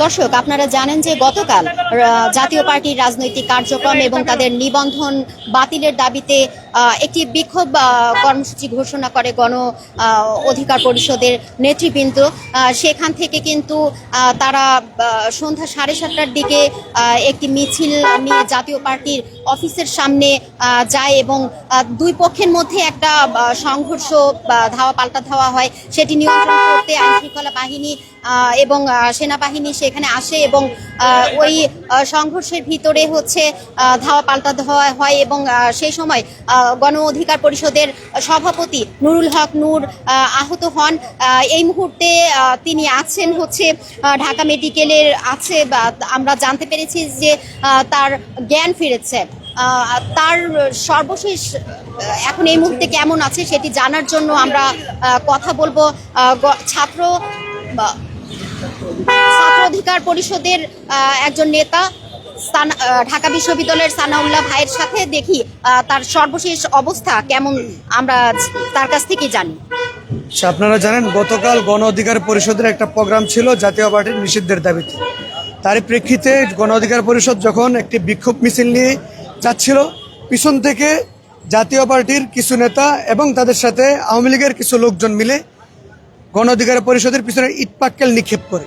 দর্শক, আপনারা জানেন যে গতকাল জাতীয় পার্টির রাজনৈতিক কার্যক্রম এবং তাদের নিবন্ধন বাতিলের দাবিতে একটি বিক্ষোভ কর্মসূচি ঘোষণা করে গণ অধিকার পরিষদের নেতৃবৃন্দ। সেখান থেকে কিন্তু তারা সন্ধ্যা 7:30টার দিকে একটি মিছিল নিয়ে জাতীয় পার্টির অফিসের সামনে যায় এবং দুই পক্ষের মধ্যে একটা সংঘর্ষ ধাওয়া পাল্টা ধাওয়া হয়। সেটি নিয়ন্ত্রণ করতে আইনশৃঙ্খলা বাহিনী এবং সেনাবাহিনী সেখানে আসে এবং ওই সংঘর্ষের ভিতরে হচ্ছে ধাওয়া পাল্টা ধাওয়া হয় এবং সেই সময় গণ অধিকার পরিষদের সভাপতি নুরুল হক নূর আহত হন। এই মুহূর্তে তিনি আছেন হচ্ছে ঢাকা মেডিকেলের আছে, আমরা জানতে পেরেছি যে তার জ্ঞান ফিরেছে। তার সর্বশেষ এখন এই মুহূর্তে কেমন আছে সেটি জানার জন্য আমরা কথা বলবো ছাত্র অধিকার পরিষদের একজন নেতা ঢাকা বিশ্ববিদ্যালয়ের সানাউল্লাহ ভাইয়ের সাথে। দেখি তার সর্বশেষ অবস্থা কেমন, আমরা তার কাছ থেকে জানি। আপনারা জানেন গতকাল গণ অধিকার পরিষদের একটা প্রোগ্রাম ছিল জাতীয় পার্টির নিষিদ্ধের দাবিতে। তারই প্রেক্ষিতে গণ অধিকার পরিষদ যখন একটি বিক্ষোভ মিছিল নিয়ে যাচ্ছিল, পিছন থেকে জাতীয় পার্টির কিছু নেতা এবং তাদের সাথে আওয়ামী লীগের কিছু লোকজন মিলে গণ অধিকার পরিষদের পিছনে ইটপাটকেল নিক্ষেপ করে।